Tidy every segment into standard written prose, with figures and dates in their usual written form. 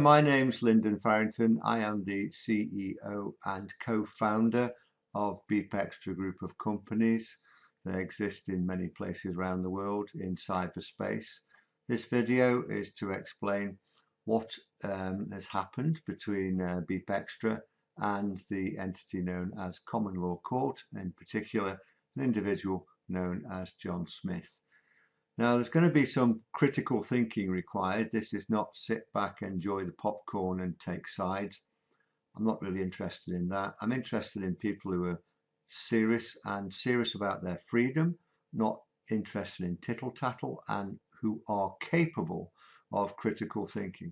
my name's Lyndon Farrington. I am the CEO and co-founder of Beep Extra Group of companies. They exist in many places around the world in cyberspace. This video is to explain what has happened between Beep Extra and the entity known as Common Law Court, in particular an individual known as John Smith. Now, there's going to be some critical thinking required. This is not sit back, enjoy the popcorn and take sides. I'm not really interested in that. I'm interested in people who are serious about their freedom, not interested in tittle tattle, and who are capable of critical thinking.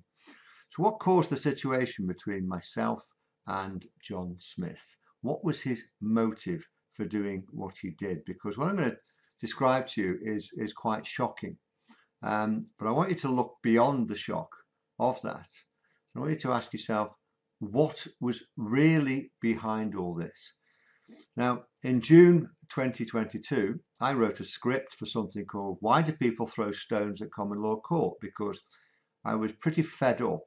So what caused the situation between myself and John Smith? What was his motive for doing what he did? Because what I'm going to describe to you is quite shocking, but I want you to look beyond the shock of that. I want you to ask yourself, what was really behind all this? Now, in June 2022, I wrote a script for something called Why Do People Throw Stones at Common Law Court? Because I was pretty fed up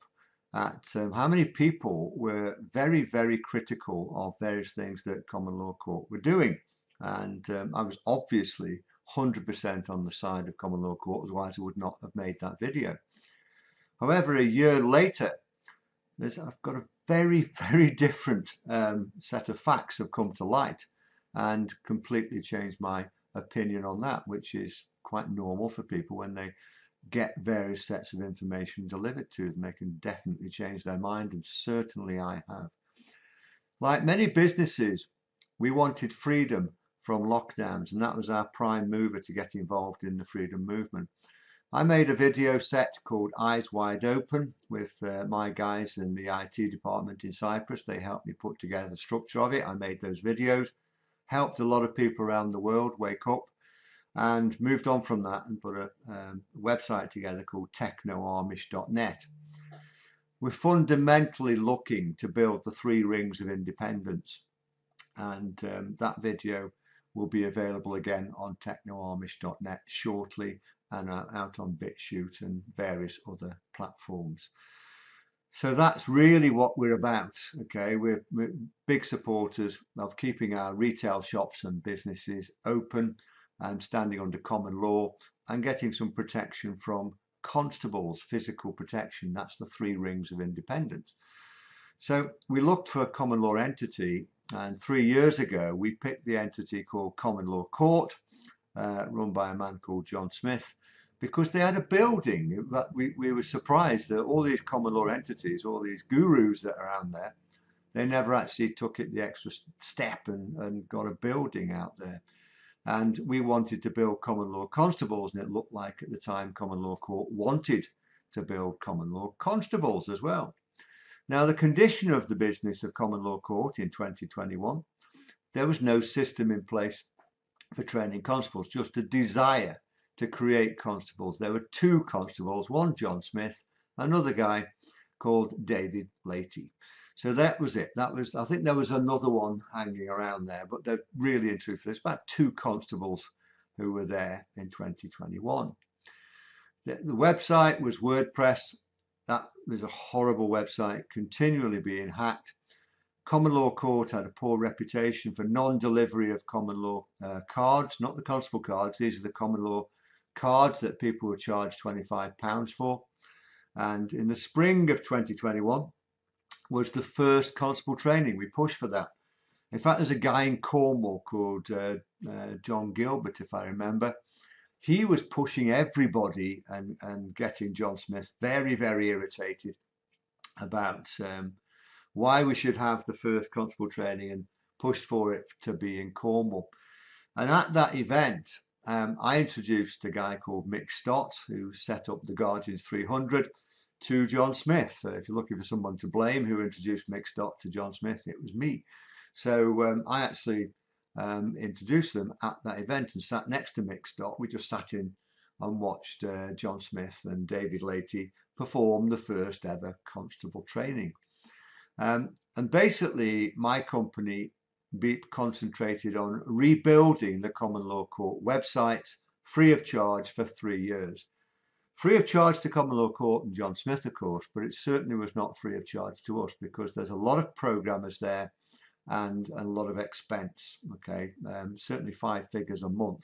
at how many people were very, very critical of various things that Common Law Court were doing. And I was obviously 100% on the side of Common Law Court, otherwise I would not have made that video. However, a year later, I've got a very, very different set of facts have come to light and completely changed my opinion on that, which is quite normal for people when they get various sets of information delivered to them. They can definitely change their mind, and certainly I have. Like many businesses, we wanted freedom from lockdowns, and that was our prime mover to get involved in the freedom movement. I made a video set called Eyes Wide Open with my guys in the IT department in Cyprus. They helped me put together the structure of it. I made those videos, helped a lot of people around the world wake up, and moved on from that and put a website together called technoamish.net. We're fundamentally looking to build the 3 rings of independence, and that video will be available again on technoamish.net shortly, and out on BitChute and various other platforms. So that's really what we're about. Okay, we're big supporters of keeping our retail shops and businesses open and standing under common law and getting some protection from constables, physical protection. That's the 3 rings of independence. So we looked for a common law entity, and 3 years ago we picked the entity called Common Law Court, run by a man called John Smith, because they had a building. We were surprised that all these common law entities, all these gurus that are around there, they never actually took it the extra step and got a building out there. And we wanted to build common law constables, and it looked like at the time Common Law Court wanted to build common law constables as well. Now, the condition of the business of Common Law Court in 2021, there was no system in place for training constables, just a desire to create constables. There were 2 constables, one John Smith, another guy called David Leahy. So that was it. I think there was another one hanging around there, but they're really, in truth, there's about 2 constables who were there in 2021. The website was WordPress. That was a horrible website, continually being hacked. Common Law Court had a poor reputation for non-delivery of common law cards, not the constable cards. These are the common law cards that people were charged £25 for. And in the spring of 2021 was the first constable training. We pushed for that. In fact, there's a guy in Cornwall called John Gilbert, if I remember. He was pushing everybody and getting John Smith very, very irritated about why we should have the first constable training, and pushed for it to be in Cornwall. And at that event, I introduced a guy called Mick Stott, who set up the Guardians 300, to John Smith. So if you're looking for someone to blame who introduced Mick Stott to John Smith, it was me. So I actually introduced them at that event and sat next to Mick Stott. We just sat in and watched John Smith and David Leahy perform the first ever constable training. And basically my company, Beep, concentrated on rebuilding the Common Law Court website free of charge for 3 years. Free of charge to Common Law Court and John Smith, of course, but it certainly was not free of charge to us, because there's a lot of programmers there and a lot of expense. Okay, certainly 5 figures a month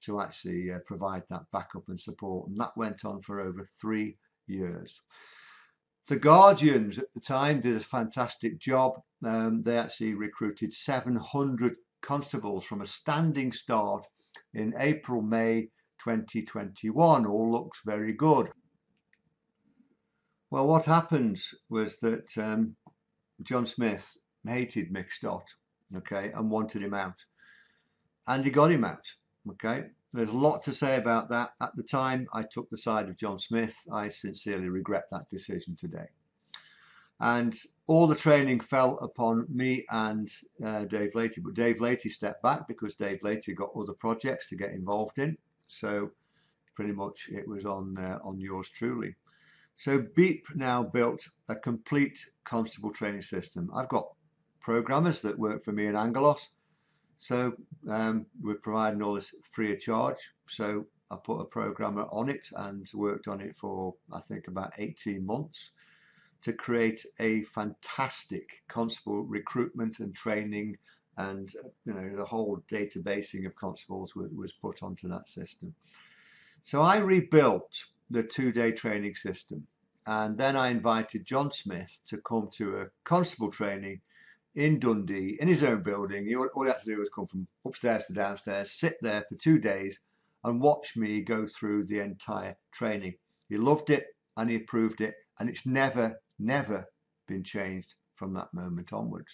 to actually provide that backup and support, and that went on for over 3 years. The Guardians at the time did a fantastic job. They actually recruited 700 constables from a standing start in April, May 2021. All looks very good. Well, what happened was that John Smith hated Mick Stott, okay, and wanted him out, and he got him out. Okay, there's a lot to say about that. At the time, I took the side of John Smith. I sincerely regret that decision today. And all the training fell upon me and Dave Latey, but Dave Latey stepped back because Dave Latey got other projects to get involved in. So pretty much it was on yours truly. So Beep now built a complete constable training system. I've got programmers that work for me in Angelos. So we're providing all this free of charge. So I put a programmer on it and worked on it for, I think, about 18 months to create a fantastic constable recruitment and training, and the whole databasing of constables was put onto that system. So I rebuilt the 2-day training system, and then I invited John Smith to come to a constable training in Dundee in his own building. All he had to do was come from upstairs to downstairs, sit there for 2 days and watch me go through the entire training. He loved it and he approved it, and it's never been changed from that moment onwards.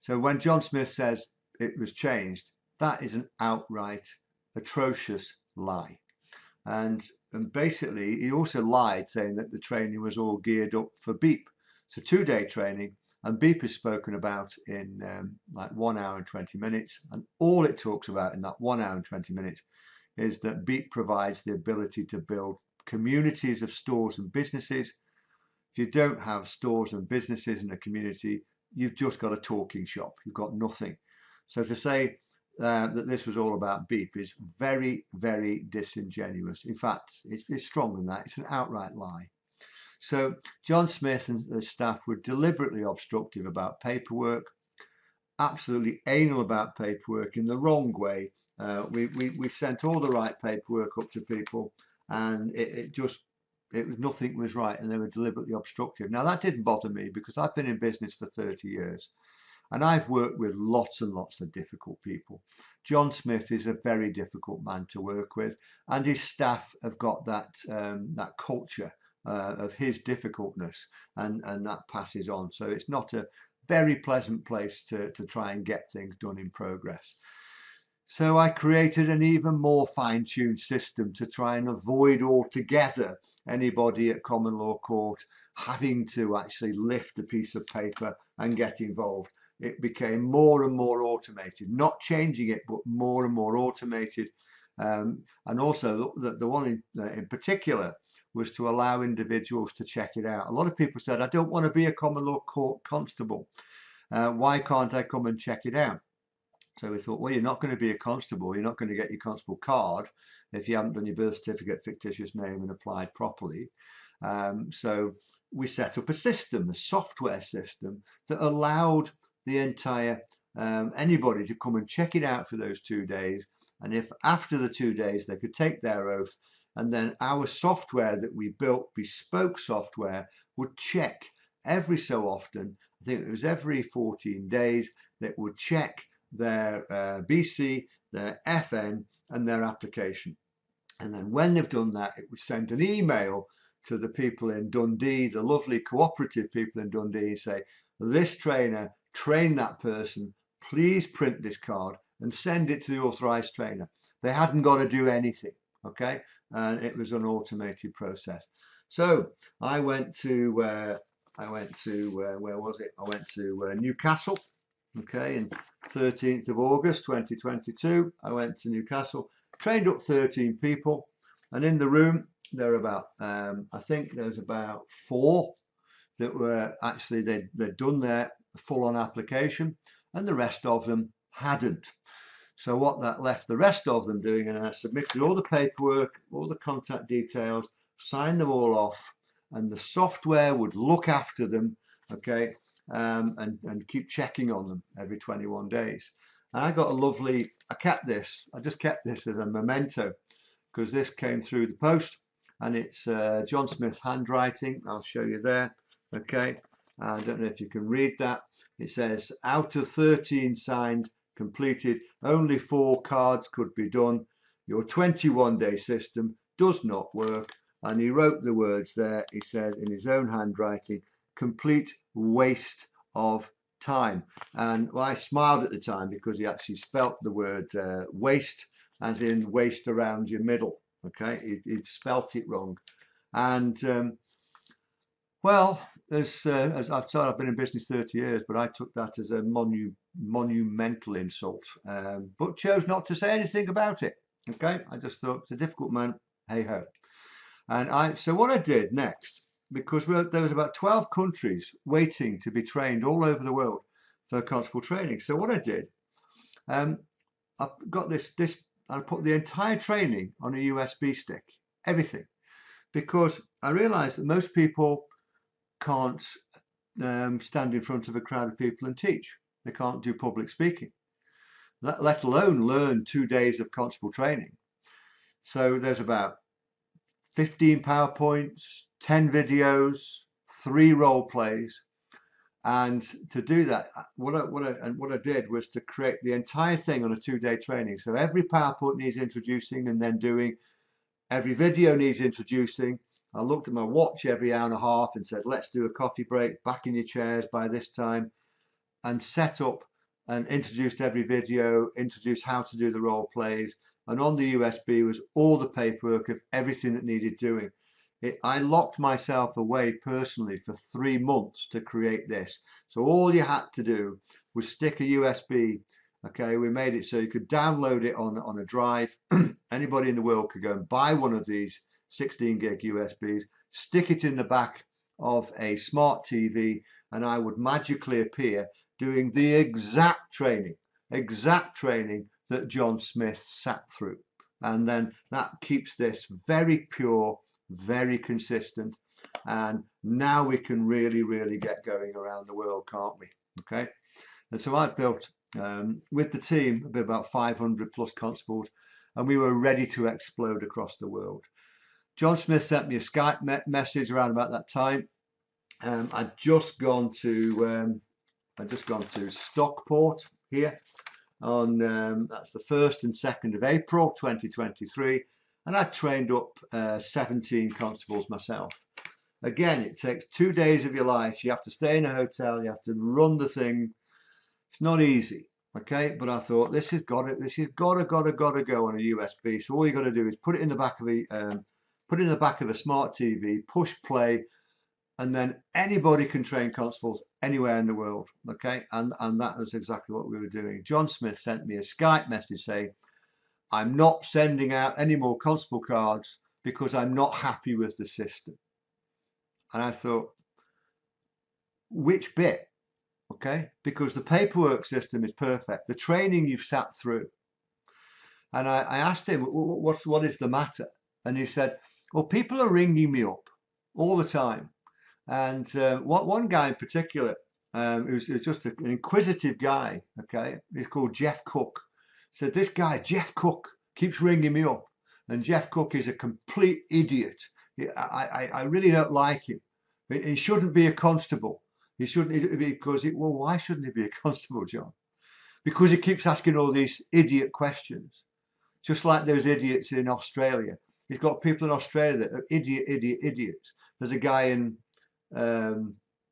So when John Smith says it was changed, that is an outright atrocious lie. And basically he also lied, saying that the training was all geared up for Beep. So 2-day training, and Beep is spoken about in like 1 hour and 20 minutes, and all it talks about in that 1 hour and 20 minutes is that Beep provides the ability to build communities of stores and businesses. If you don't have stores and businesses in a community, you've just got a talking shop. You've got nothing. So to say that this was all about Beep is very, very disingenuous. In fact, it's stronger than that. It's an outright lie. So John Smith and the staff were deliberately obstructive about paperwork, absolutely anal about paperwork in the wrong way. We sent all the right paperwork up to people, and nothing was right, and they were deliberately obstructive. Now that didn't bother me because I've been in business for 30 years and I've worked with lots and lots of difficult people. John Smith is a very difficult man to work with, and his staff have got that culture of his difficultness, and that passes on. So it's not a very pleasant place to try and get things done in progress. So I created an even more fine-tuned system to try and avoid altogether anybody at Common Law Court having to actually lift a piece of paper and get involved. It became more and more automated, not changing it, but more and more automated. And also the one in particular was to allow individuals to check it out. A lot of people said, I don't want to be a Common Law Court constable. Why can't I come and check it out? So we thought, well, you're not going to be a constable. You're not going to get your constable card if you haven't done your birth certificate, fictitious name, and applied properly. So we set up a system, a software system that allowed the entire anybody to come and check it out for those 2 days. And if after the 2 days they could take their oath, and then our software that we built, bespoke software, would check every so often. I think it was every 14 days that would check their BC, their FN, and their application. And then when they've done that, it would send an email to the people in Dundee, the lovely cooperative people in Dundee, and say, this trainer trained that person, please print this card and send it to the authorized trainer. They hadn't got to do anything, okay? And it was an automated process. So I went to where was it? I went to Newcastle, okay, and 13th of August 2022, I went to Newcastle, trained up 13 people, and in the room there were about I think there was about 4 that were actually they'd done their full-on application, and the rest of them hadn't. So what that left the rest of them doing, and I submitted all the paperwork, all the contact details, sign them all off, and the software would look after them, okay, and keep checking on them every 21 days. And I got a lovely, I just kept this as a memento, because this came through the post, and it's John Smith's handwriting. I'll show you there, okay. I don't know if you can read that. It says, out of 13 signed, completed, only 4 cards could be done. Your 21-day system does not work. And he wrote the words there. He said in his own handwriting, complete waste of time. And well, I smiled at the time because he actually spelt the word waste as in waist around your middle. Okay, he'd spelt it wrong. And well, as I've said, I've been in business 30 years, but I took that as a monumental insult, but chose not to say anything about it. Okay, I just thought it's a difficult man, hey ho. And so what I did next, because there was about 12 countries waiting to be trained all over the world for constable training. So what I did, I've got this, I put the entire training on a USB stick, everything, because I realized that most people can't stand in front of a crowd of people and teach. They can't do public speaking, let alone learn 2 days of constable training. So there's about 15 PowerPoints, 10 videos, 3 role plays. And to do that, what I did was to create the entire thing on a 2-day training. So every PowerPoint needs introducing and then doing. Every video needs introducing. I looked at my watch every hour and a half and said, let's do a coffee break, back in your chairs by this time, and set up and introduced every video, introduced how to do the role plays. And on the USB was all the paperwork of everything that needed doing. I locked myself away personally for 3 months to create this. So all you had to do was stick a USB. Okay, we made it so you could download it on a drive. Anybody in the world could go and buy one of these 16 gig USBs, stick it in the back of a smart TV, and I would magically appear doing the exact training that John Smith sat through. And then that keeps this very pure, very consistent. And now we can really get going around the world, can't we? Okay. And so I built with the team about 500 plus constables, and we were ready to explode across the world. John Smith sent me a Skype message around about that time. I'd just gone to Stockport here on that's the 1st and 2nd of April 2023, and I trained up 17 constables myself. Again, it takes 2 days of your life. You have to stay in a hotel. You have to run the thing. It's not easy, okay? But I thought this has got to go on a USB. So all you got to do is put it in the back of a smart TV, push play, and then anybody can train constables anywhere in the world, okay? And that was exactly what we were doing. John Smith sent me a Skype message saying, I'm not sending out any more constable cards because I'm not happy with the system. And I thought, which bit? Okay, because the paperwork system is perfect. The training you've sat through. And I asked him, what is the matter? And he said, well, people are ringing me up all the time. And one guy in particular, who's just an inquisitive guy, okay, he's called Jeff Cook, said this guy, Jeff Cook, keeps ringing me up. And Jeff Cook is a complete idiot. I really don't like him. He shouldn't be a constable. He shouldn't, because well, why shouldn't he be a constable, John? Because he keeps asking all these idiot questions, just like those idiots in Australia. He's got people in Australia that are idiots. There's a guy in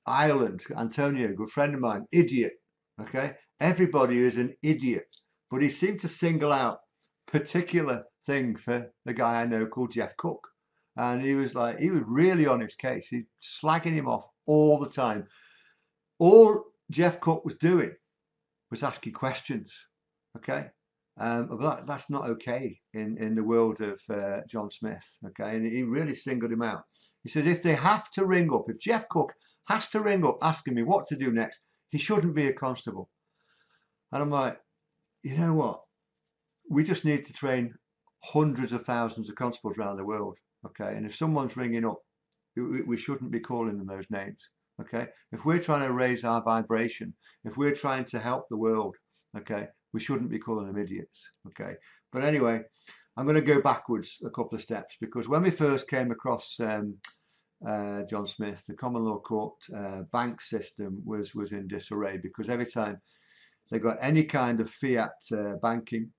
Ireland, Antonio, a good friend of mine, idiot. Okay, everybody is an idiot, but he seemed to single out a particular thing for the guy I know called Jeff Cook, and he was really on his case. He's slagging him off all the time. All Jeff Cook was doing was asking questions, okay? But that's not okay in the world of John Smith, okay? And he really singled him out. He said, if they have to ring up, if Jeff Cook has to ring up asking me what to do next, he shouldn't be a constable. And I'm like, you know what? We just need to train hundreds of thousands of constables around the world. Okay, and if someone's ringing up, we shouldn't be calling them those names. Okay, if we're trying to raise our vibration, if we're trying to help the world, okay, we shouldn't be calling them idiots. Okay, but anyway, I'm going to go backwards a couple of steps, because when we first came across John Smith, the common law court bank system was in disarray, because every time they got any kind of fiat banking,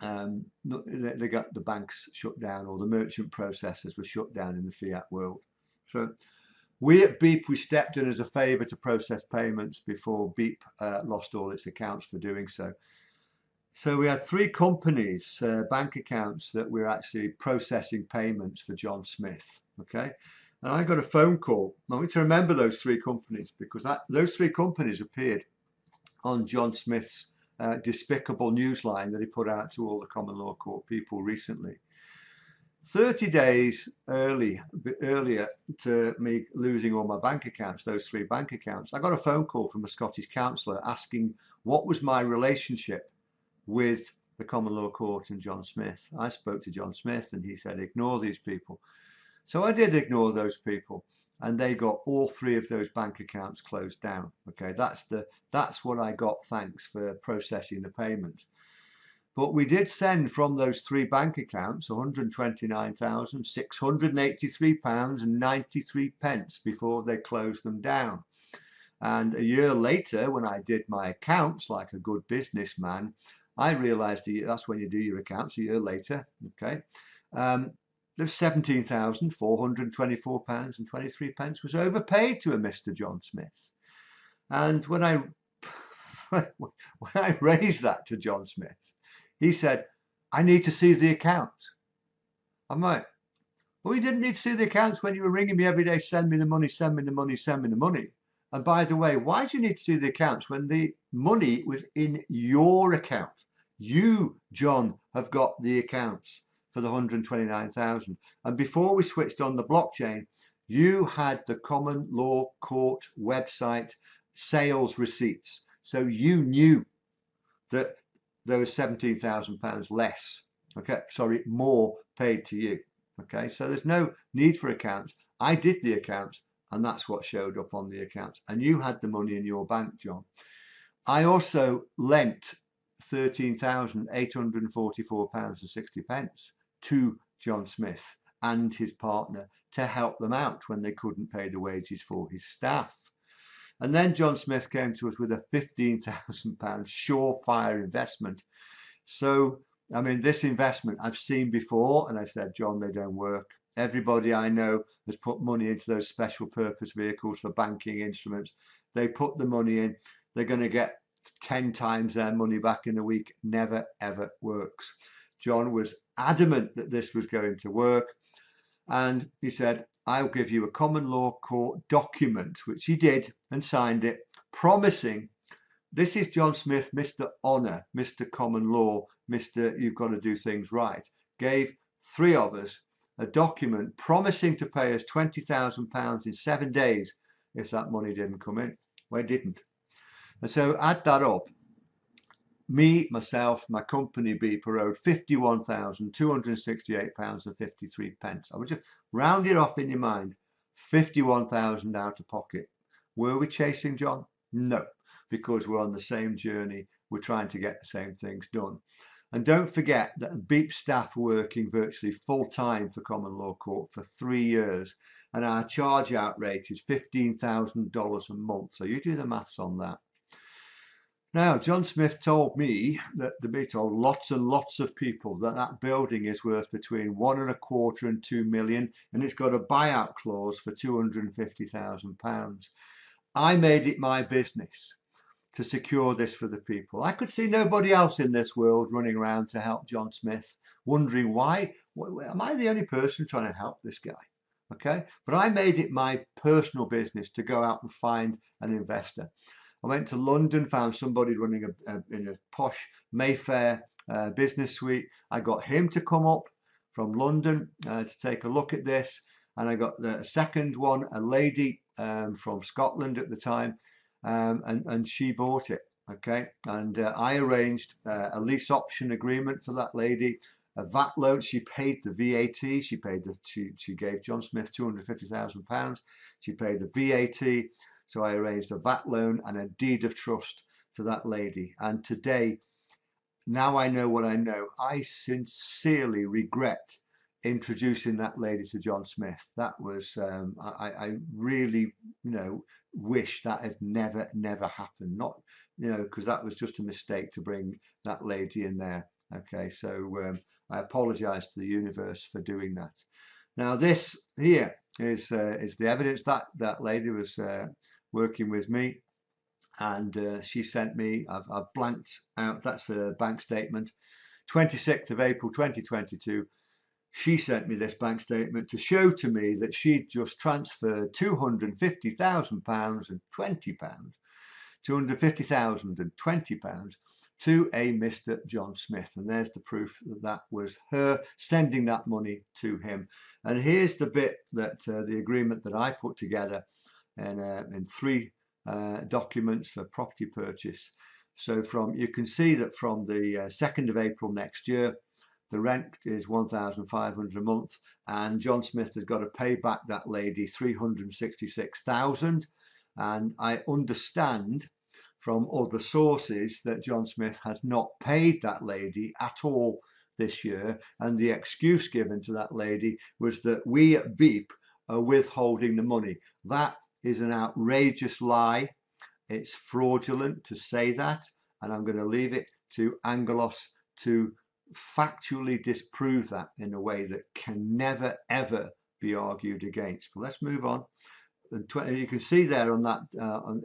they got the banks shut down, or the merchant processors were shut down in the fiat world. So we at Beep, we stepped in as a favour to process payments before Beep lost all its accounts for doing so. So we had 3 companies, bank accounts, that we're actually processing payments for John Smith. Okay, and I got a phone call. I want you to remember those 3 companies, because those 3 companies appeared on John Smith's Despicable newsline that he put out to all the common law court people recently. 30 days earlier to me losing all my bank accounts, those 3 bank accounts, I got a phone call from a Scottish counsellor asking what was my relationship with the common law court and John Smith. I spoke to John Smith and he said, ignore these people. So I did ignore those people, and they got all 3 of those bank accounts closed down. Okay, that's what I got, thanks for processing the payment. But we did send from those 3 bank accounts £129,683.93 before they closed them down. And a year later, when I did my accounts like a good businessman, I realised that's when you do your accounts a year later. Okay, there's £17,424.23 was overpaid to a Mr. John Smith. And when I raised that to John Smith, he said, I need to see the accounts. I'm like, well, you didn't need to see the accounts when you were ringing me every day, send me the money, send me the money, send me the money. And by the way, why do you need to see the accounts when the money was in your account? You, John, have got the accounts for the 129,000. And before we switched on the blockchain, you had the common law court website sales receipts. So you knew that there was £17,000 less, okay, sorry, more paid to you. Okay, so there's no need for accounts. I did the accounts, and that's what showed up on the accounts. And you had the money in your bank, John. I also lent £13,844.60 to John Smith and his partner to help them out when they couldn't pay the wages for his staff. And then John Smith came to us with a £15,000 surefire investment. So, I mean, this investment I've seen before, and I said, John, they don't work. Everybody I know has put money into those special purpose vehicles for banking instruments. They put the money in, they're going to get 10 times their money back in a week. Never, ever works. John was adamant that this was going to work. And he said, I'll give you a common law court document, which he did and signed it, promising, this is John Smith, Mr. Honour, Mr. Common Law, Mr. You've got to do things right, gave 3 of us a document promising to pay us £20,000 in 7 days if that money didn't come in. Well, it didn't. And so add that up. Me, myself, my company Beep owed £51,268.53. I would just round it off in your mind. 51,000 out of pocket. Were we chasing John? No, because we're on the same journey. We're trying to get the same things done. And don't forget that Beep staff are working virtually full time for Common Law Court for 3 years. And our charge out rate is $15,000 a month. So you do the maths on that. Now, John Smith told me that he told lots and lots of people that that building is worth between £1.25 and £2 million, and it's got a buyout clause for £250,000. I made it my business to secure this for the people. I could see nobody else in this world running around to help John Smith, wondering why am I the only person trying to help this guy? Okay, but I made it my personal business to go out and find an investor. I went to London, found somebody running in a posh Mayfair business suite. I got him to come up from London to take a look at this. And I got the second one, a lady from Scotland at the time, and she bought it. Okay, and I arranged a lease option agreement for that lady, a VAT loan. She paid the VAT. She paid she gave John Smith £250,000. She paid the VAT. So I arranged a VAT loan and a deed of trust to that lady. And today, now I know what I know, I sincerely regret introducing that lady to John Smith. That was, I really, wish that had never happened. Not, because that was just a mistake to bring that lady in there. Okay, so I apologize to the universe for doing that. Now this here is the evidence that that lady was working with me, and she sent me, I've blanked out, that's a bank statement, 26th of April 2022. She sent me this bank statement to show to me that she'd just transferred £250,000 and £20, £250,000 and £20 to a Mr. John Smith. And there's the proof that that was her sending that money to him. And here's the bit that the agreement that I put together in 3 documents for property purchase. So you can see that from the 2nd of April next year, the rent is £1,500 a month, and John Smith has got to pay back that lady £366,000. And I understand from other sources that John Smith has not paid that lady at all this year, and the excuse given to that lady was that we at Beep are withholding the money. That is an outrageous lie. It's fraudulent to say that, and I'm going to leave it to Angelos to factually disprove that in a way that can never ever be argued against. But let's move on. You can see there on that,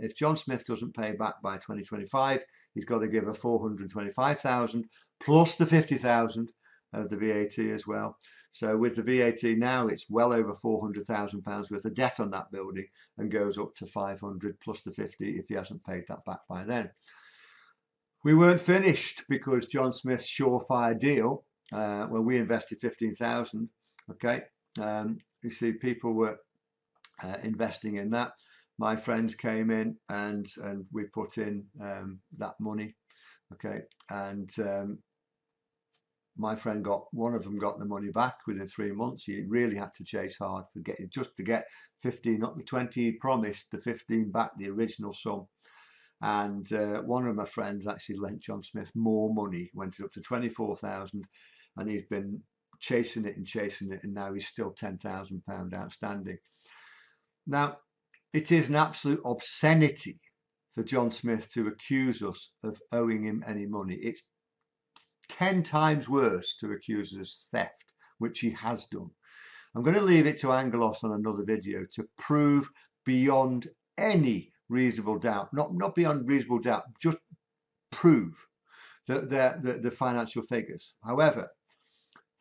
if John Smith doesn't pay back by 2025, he's got to give her 425,000 plus the 50,000 of the VAT as well. So with the VAT now, it's well over £400,000 worth of debt on that building, and goes up to 500 plus the 50 if he hasn't paid that back by then. We weren't finished, because John Smith's surefire deal, where we invested 15,000. Okay, you see people were investing in that. My friends came in and we put in that money. Okay, and my friend one of them got the money back within 3 months. He really had to chase hard for just to get 15, not the 20 he promised, the 15 back, the original sum. And one of my friends actually lent John Smith more money, went up to 24,000, and he's been chasing it, and now he's still £10,000 outstanding. Now, it is an absolute obscenity for John Smith to accuse us of owing him any money. It's 10 times worse to accuse us of theft, which he has done. I'm going to leave it to Angelos on another video to prove beyond any reasonable doubt, not beyond reasonable doubt, just prove the financial figures. However,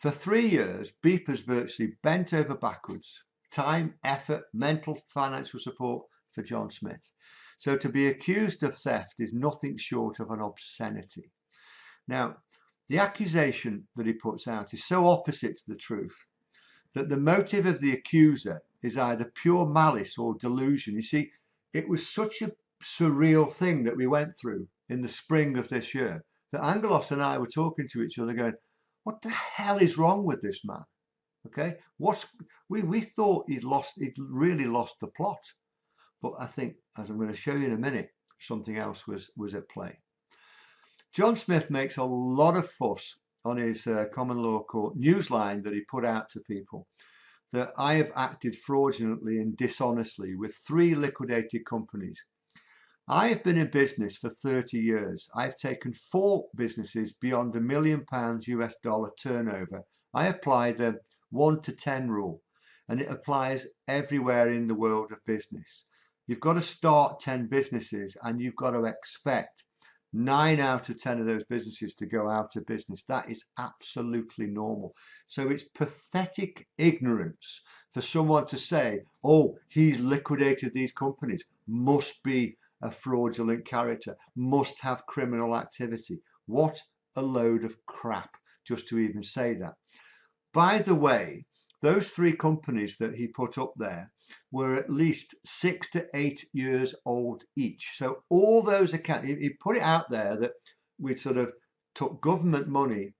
for 3 years, Beep has virtually bent over backwards, time, effort, mental, financial support for John Smith. So to be accused of theft is nothing short of an obscenity. Now, the accusation that he puts out is so opposite to the truth that the motive of the accuser is either pure malice or delusion. You see, it was such a surreal thing that we went through in the spring of this year that Angelos and I were talking to each other going, what the hell is wrong with this man? Okay, we thought he'd really lost the plot. But I think, as I'm going to show you in a minute, something else was at play. John Smith makes a lot of fuss on his Common Law Court Newsline that he put out to people, that I have acted fraudulently and dishonestly with 3 liquidated companies. I have been in business for 30 years. I've taken 4 businesses beyond £1 million US dollar turnover. I apply the 1 to 10 rule, and it applies everywhere in the world of business. You've got to start 10 businesses, and you've got to expect 9 out of 10 of those businesses to go out of business. That is absolutely normal. So it's pathetic ignorance for someone to say, oh, he's liquidated these companies, must be a fraudulent character, must have criminal activity. What a load of crap, just to even say that. By the way, those 3 companies that he put up there were at least 6 to 8 years old each. So all those accounts, he put it out there that we sort of took government money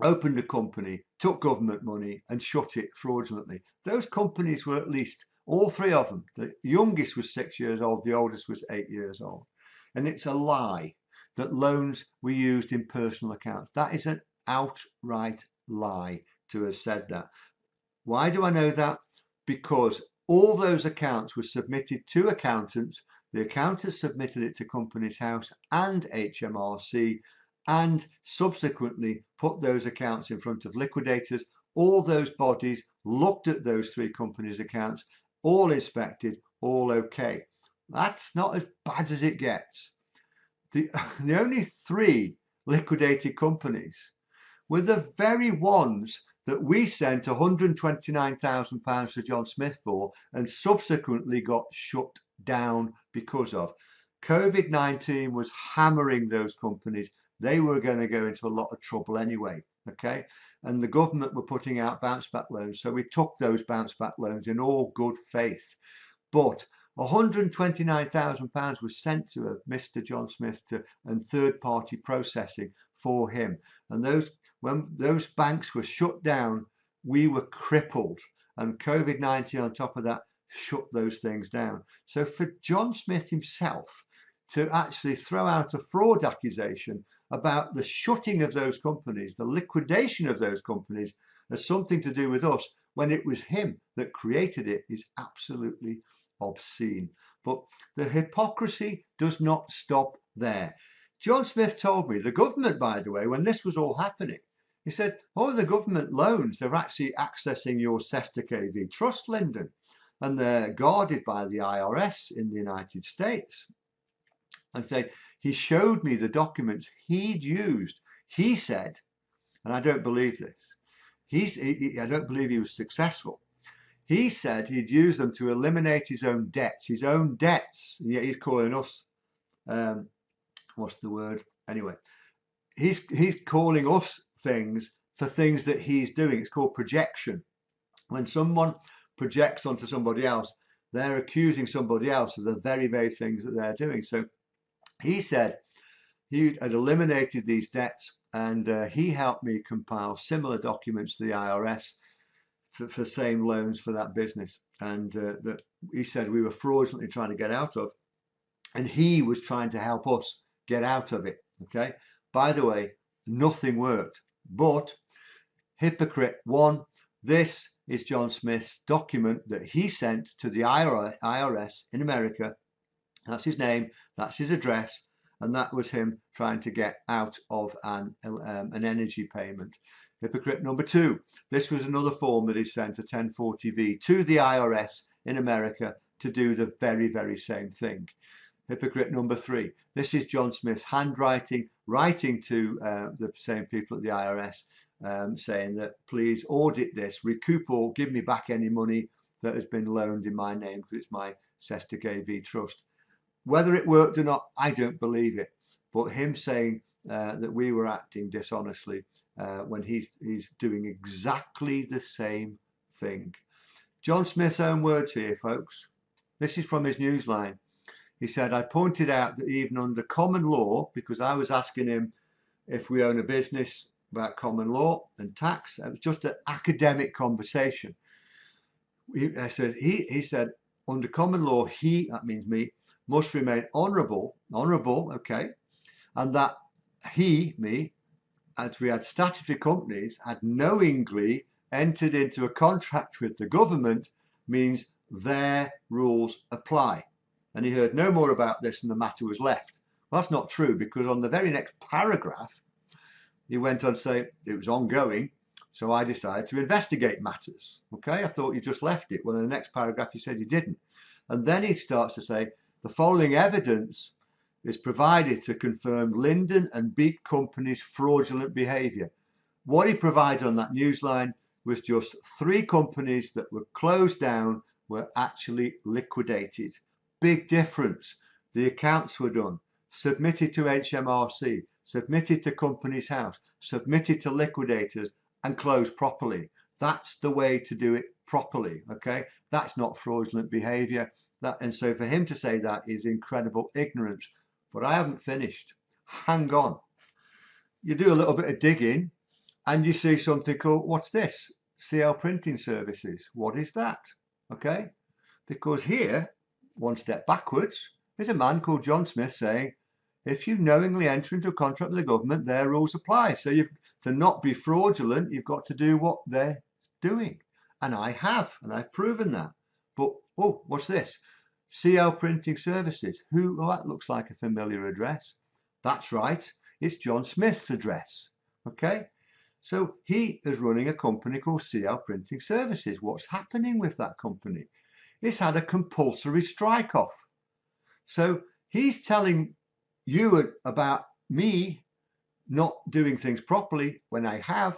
opened a company, took government money and shut it fraudulently. Those companies were, at least all three of them, the youngest was 6 years old, the oldest was 8 years old. And it's a lie that loans were used in personal accounts. That is an outright lie to have said that. Why do I know that? Because all those accounts were submitted to accountants. The accountants submitted it to Companies House and HMRC, and subsequently put those accounts in front of liquidators. All those bodies looked at those three companies' accounts, all inspected, all okay. That's not as bad as it gets. The only three liquidated companies were the very ones that we sent £129,000 to John Smith for and subsequently got shut down because of. COVID-19 was hammering those companies. They were going to go into a lot of trouble anyway, okay? And the government were putting out bounce back loans. So we took those bounce back loans in all good faith. But £129,000 was sent to Mr. John Smith and third party processing for him. And when those banks were shut down, we were crippled. And COVID-19 on top of that shut those things down. So for John Smith himself to actually throw out a fraud accusation about the shutting of those companies, the liquidation of those companies, as something to do with us, when it was him that created it, is absolutely obscene. But the hypocrisy does not stop there. John Smith told me, the government, by the way, when this was all happening, he said, oh, the government loans, they're actually accessing your Sesta KV trust, Lyndon, and they're guarded by the IRS in the United States. And so he showed me the documents he'd used. He said, and I don't believe this, I don't believe he was successful. He said he'd use them to eliminate his own debts, and yet he's calling us, what's the word? Anyway, he's calling us things for things that he's doing. It's called projection. When someone projects onto somebody else, they're accusing somebody else of the very, very things that they're doing. So he said he had eliminated these debts, and he helped me compile similar documents to the IRS for same loans for that business, and that he said we were fraudulently trying to get out of, and he was trying to help us get out of it. Okay, by the way, nothing worked. But hypocrite one, this is John Smith's document that he sent to the IRS in America. That's his name, that's his address, and that was him trying to get out of an energy payment. Hypocrite number two, this was another form that he sent, a 1040V, to the IRS in America to do the very, very same thing. Hypocrite number three, this is John Smith's handwriting, writing to the same people at the IRS, saying that please audit this, recoup or give me back any money that has been loaned in my name because it's my Sesta KV trust. Whether it worked or not, I don't believe it. But him saying that we were acting dishonestly when he's doing exactly the same thing. John Smith's own words here, folks. This is from his Newsline. He said, I pointed out that even under common law, because I was asking him if we own a business about common law and tax, it was just an academic conversation. He said, under common law, that means me, must remain honourable, okay, and that me, as we had statutory companies, had knowingly entered into a contract with the government, means their rules apply. And he heard no more about this and the matter was left. Well, that's not true, because on the very next paragraph, he went on to say it was ongoing, so I decided to investigate matters. Okay, I thought you just left it. Well, in the next paragraph, he said you didn't. And then he starts to say, the following evidence is provided to confirm Lyndon and Beat Company's fraudulent behaviour. What he provided on that Newsline was just 3 companies that were closed down were actually liquidated. Big difference. The accounts were done, submitted to HMRC, submitted to Companies House, submitted to liquidators and closed properly. That's the way to do it properly, okay? That's not fraudulent behaviour. And so for him to say that is incredible ignorance. But I haven't finished. Hang on. You do a little bit of digging and you see something called, what's this? CL Printing Services. What is that? Okay, because here, one step backwards, is a man called John Smith saying, if you knowingly enter into a contract with the government, their rules apply. So you've to not be fraudulent, you've got to do what they're doing. And I have, and I've proven that. But, oh, what's this? CL Printing Services. Oh, that looks like a familiar address. That's right, it's John Smith's address. Okay, so he is running a company called CL Printing Services. What's happening with that company? It's had a compulsory strike off. So he's telling you about me not doing things properly when I have,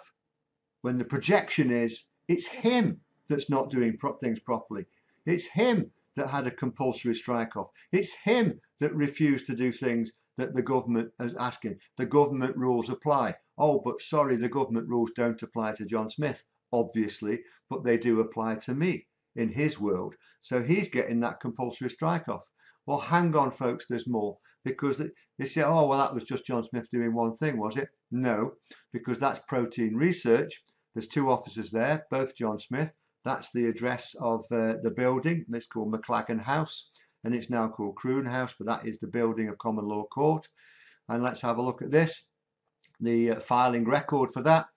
when the projection is it's him that's not doing things properly. It's him that had a compulsory strike off. It's him that refused to do things that the government is asking. The government rules apply. Oh, but sorry, the government rules don't apply to John Smith, obviously, but they do apply to me in his world. So he's getting that compulsory strike off. Well, hang on, folks, there's more. Because they say, oh, well, that was just John Smith doing one thing, was it? No, because that's Protein Research. There's two officers there, both John Smith. That's the address of the building. It's called McLagan House, and it's now called Croon House, but that is the building of Common Law Court. And let's have a look at this. The filing record for that.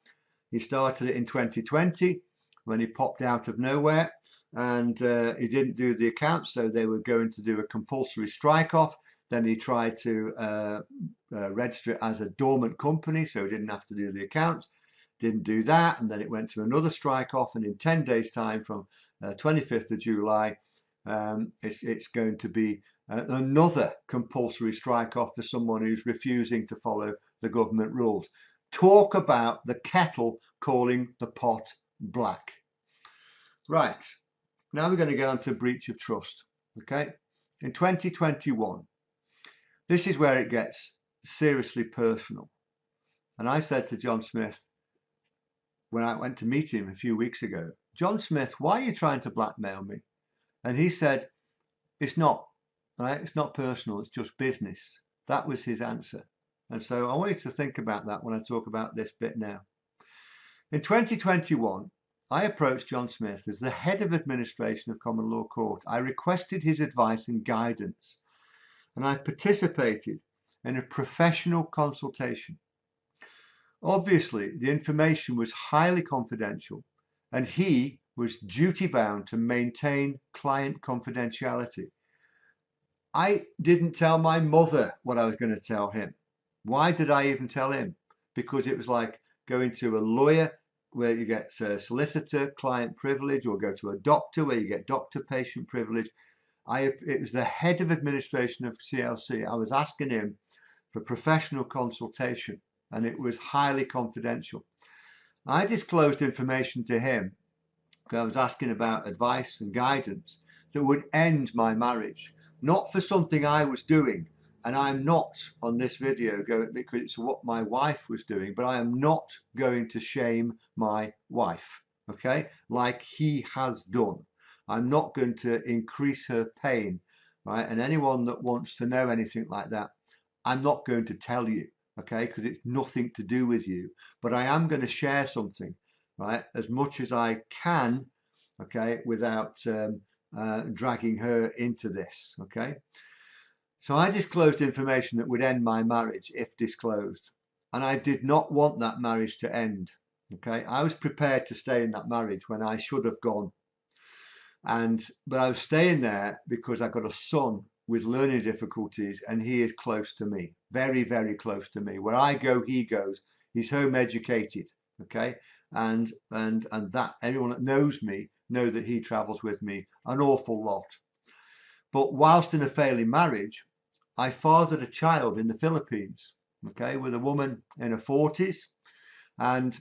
He started it in 2020 when he popped out of nowhere, and he didn't do the accounts, so they were going to do a compulsory strike off. Then he tried to register it as a dormant company, so he didn't have to do the accounts. Didn't do that, and then it went to another strike off, and in 10 days time from 25th of July, it's going to be another compulsory strike off for someone who's refusing to follow the government rules. Talk about the kettle calling the pot black. Right, now we're going to get on to breach of trust. Okay, in 2021, this is where it gets seriously personal. And I said to John Smith, when I went to meet him a few weeks ago, John Smith, why are you trying to blackmail me? And he said, it's not, right? It's not personal, it's just business. That was his answer. And so I want you to think about that when I talk about this bit now. In 2021, I approached John Smith as the head of administration of Common Law Court. I requested his advice and guidance, and I participated in a professional consultation. Obviously, the information was highly confidential, and he was duty-bound to maintain client confidentiality. I didn't tell my mother what I was going to tell him. Why did I even tell him? Because it was like going to a lawyer where you get solicitor client privilege, or go to a doctor where you get doctor patient privilege. It was the head of administration of CLC. I was asking him for professional consultation, and it was highly confidential. I disclosed information to him because I was asking about advice and guidance that would end my marriage, not for something I was doing. And I'm not on this video going because it's what my wife was doing, but I am not going to shame my wife, okay, like he has done. I'm not going to increase her pain, right? And anyone that wants to know anything like that, I'm not going to tell you, okay, because it's nothing to do with you. But I am going to share something, right, as much as I can, okay, without dragging her into this, okay. So I disclosed information that would end my marriage if disclosed, and I did not want that marriage to end, okay. I was prepared to stay in that marriage when I should have gone, but I was staying there because I got a son with learning difficulties, and he is close to me, very, very close to me. Where I go, he goes. He's home educated, okay, and that anyone that knows me know that he travels with me an awful lot. But whilst in a failing marriage, I fathered a child in the Philippines, okay, with a woman in her 40s, and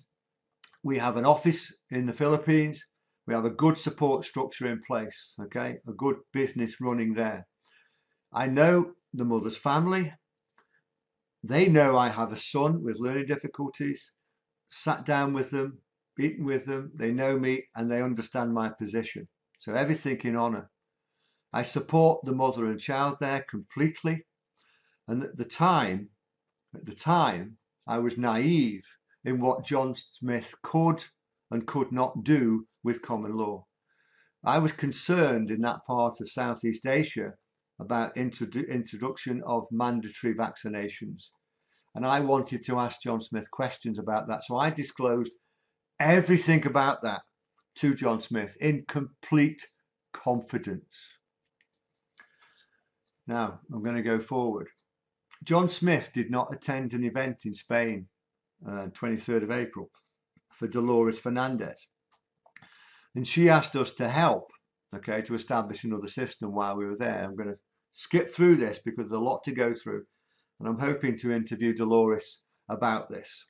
we have an office in the Philippines. We have a good support structure in place, okay, a good business running there. I know the mother's family. They know I have a son with learning difficulties, sat down with them, eaten with them. They know me and they understand my position. So everything in honour. I support the mother and child there completely. And at the time, I was naive in what John Smith could and could not do with common law. I was concerned in that part of Southeast Asia about introduction of mandatory vaccinations. And I wanted to ask John Smith questions about that. So I disclosed everything about that to John Smith in complete confidence. Now, I'm going to go forward. John Smith did not attend an event in Spain, 23rd of April, for Dolores Fernandez. And she asked us to help, okay, to establish another system while we were there. I'm going to skip through this because there's a lot to go through. And I'm hoping to interview Dolores about this.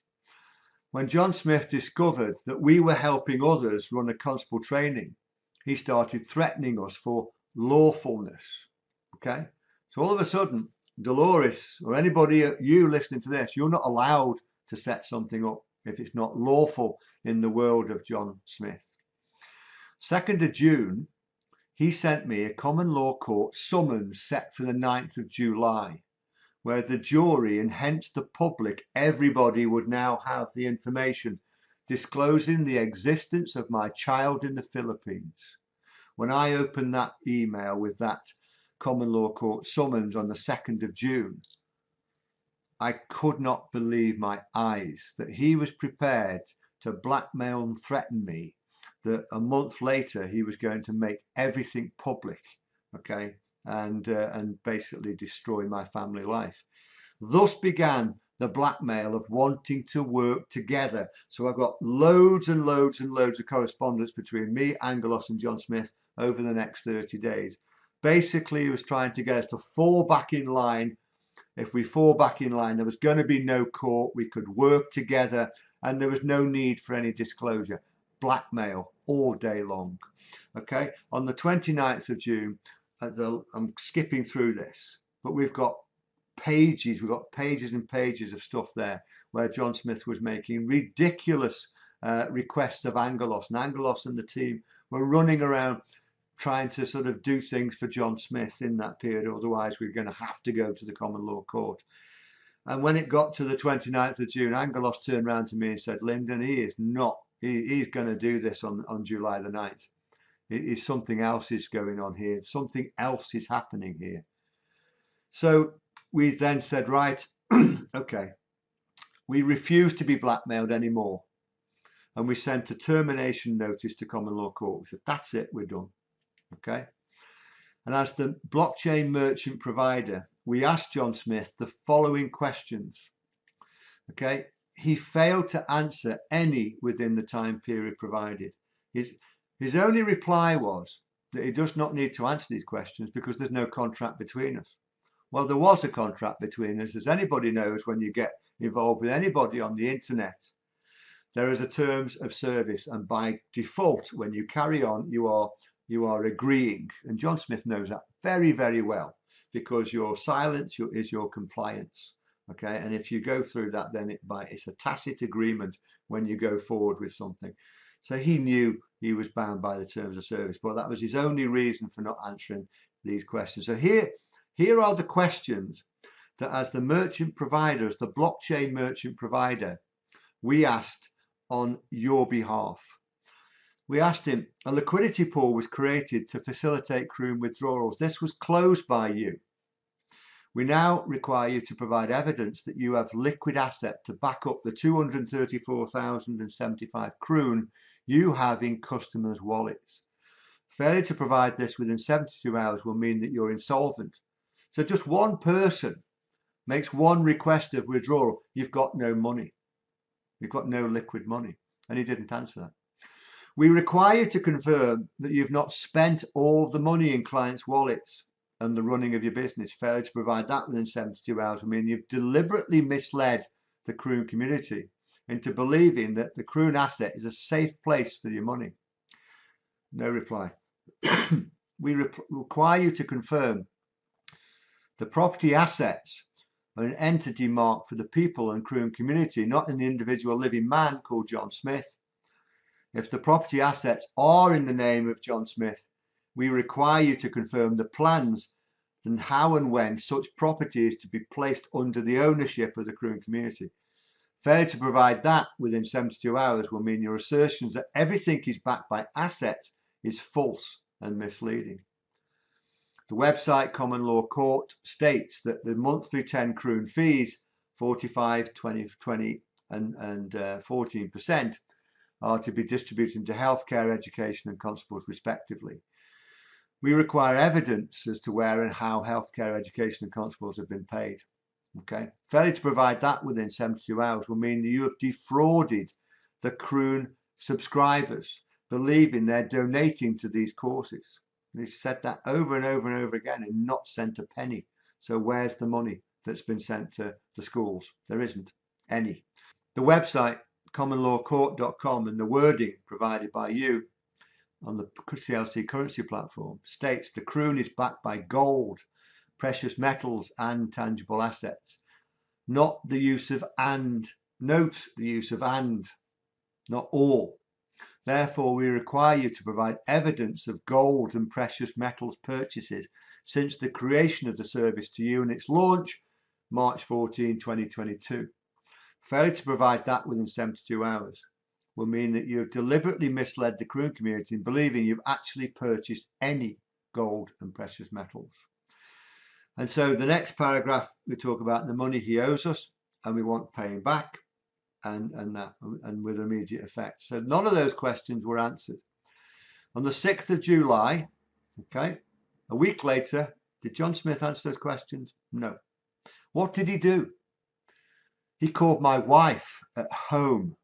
When John Smith discovered that we were helping others run a constable training, he started threatening us for lawfulness, okay? So all of a sudden, Dolores or anybody, you listening to this, you're not allowed to set something up if it's not lawful in the world of John Smith. 2nd of June, he sent me a common law court summons set for the 9th of July, where the jury and hence the public, everybody would now have the information disclosing the existence of my child in the Philippines. When I opened that email with that common law court summons on the 2nd of June, I could not believe my eyes that he was prepared to blackmail and threaten me, that a month later he was going to make everything public, okay, and basically destroy my family life. Thus began the blackmail of wanting to work together. So I've got loads and loads and loads of correspondence between me, Angelos and John Smith over the next 30 days. Basically, he was trying to get us to fall back in line. If we fall back in line, there was going to be no court. We could work together and there was no need for any disclosure. Blackmail all day long. Okay, on the 29th of June, I'm skipping through this, but we've got pages and pages of stuff there where John Smith was making ridiculous requests of Angelos, and Angelos and the team were running around trying to sort of do things for John Smith in that period, otherwise we're going to have to go to the common law court. And when it got to the 29th of June, Angelos turned around to me and said, Lyndon, he's going to do this on July the 9th. Something else is going on here. Something else is happening here. So we then said, right, okay, we refuse to be blackmailed anymore. And we sent a termination notice to common law court. We said, that's it, we're done. Okay. And as the blockchain merchant provider, we asked John Smith the following questions. Okay. He failed to answer any within the time period provided. His only reply was that he does not need to answer these questions because there's no contract between us. Well, there was a contract between us. As anybody knows, when you get involved with anybody on the internet, there is a terms of service, and by default, when you carry on, you are agreeing. And John Smith knows that very, very well, because your silence is your compliance. Okay, and if you go through that, then it's a tacit agreement when you go forward with something. So he knew he was bound by the terms of service, but that was his only reason for not answering these questions. So here are the questions that, as the merchant provider, as the blockchain merchant provider, we asked on your behalf. We asked him, a liquidity pool was created to facilitate Kroon withdrawals. This was closed by you. We now require you to provide evidence that you have liquid asset to back up the 234,075 Kroon you have in customers' wallets. Failure to provide this within 72 hours will mean that you're insolvent. So just one person makes one request of withdrawal, you've got no money. You've got no liquid money. And he didn't answer that. We require you to confirm that you've not spent all the money in clients' wallets and the running of your business. Failure to provide that within 72 hours will mean you've deliberately misled the Kroon community into believing that the Kroon asset is a safe place for your money. No reply. We require you to confirm the property assets are an entity marked for the people and Kroon community, not an individual living man called John Smith. If the property assets are in the name of John Smith, we require you to confirm the plans and how and when such property is to be placed under the ownership of the Kroon community. Failure to provide that within 72 hours will mean your assertions that everything is backed by assets is false and misleading. The website Common Law Court states that the monthly 10 kroon fees, 45, 20, and 14%, are to be distributed into healthcare, education and constables respectively. We require evidence as to where and how healthcare, education and constables have been paid. Okay. Failure to provide that within 72 hours will mean that you have defrauded the kroon subscribers, believing they're donating to these courses. They said that over and over and over again and not sent a penny. So where's the money that's been sent to the schools? There isn't any. The website commonlawcourt.com and the wording provided by you on the CLC currency platform states the kroon is backed by gold, precious metals and tangible assets, not the use of and. Note the use of and, not or. Therefore, we require you to provide evidence of gold and precious metals purchases since the creation of the service to you and its launch, March 14, 2022. Failure to provide that within 72 hours will mean that you have deliberately misled the kroon community in believing you've actually purchased any gold and precious metals. And so the next paragraph, we talk about the money he owes us and we want paying back and with immediate effect. So none of those questions were answered. On the 6th of July, okay, a week later, did John Smith answer those questions? No. What did he do? He called my wife at home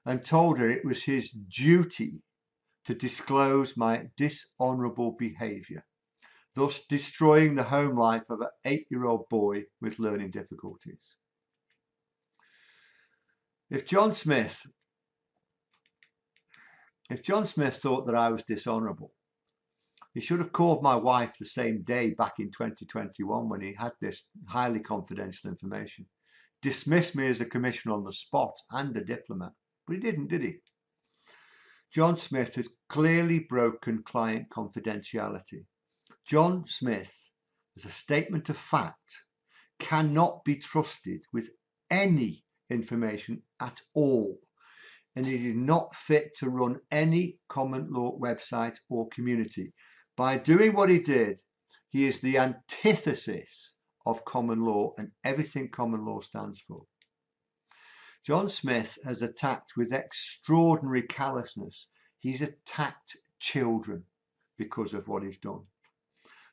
and told her it was his duty to disclose my dishonourable behaviour, thus destroying the home life of an 8-year-old boy with learning difficulties. If John Smith thought that I was dishonourable, he should have called my wife the same day back in 2021 when he had this highly confidential information, dismissed me as a commissioner on the spot and a diplomat, but he didn't, did he? John Smith has clearly broken client confidentiality. John Smith, as a statement of fact, cannot be trusted with any information at all, and he is not fit to run any common law website or community. By doing what he did, he is the antithesis of common law and everything common law stands for. John Smith has attacked with extraordinary callousness. He's attacked children because of what he's done.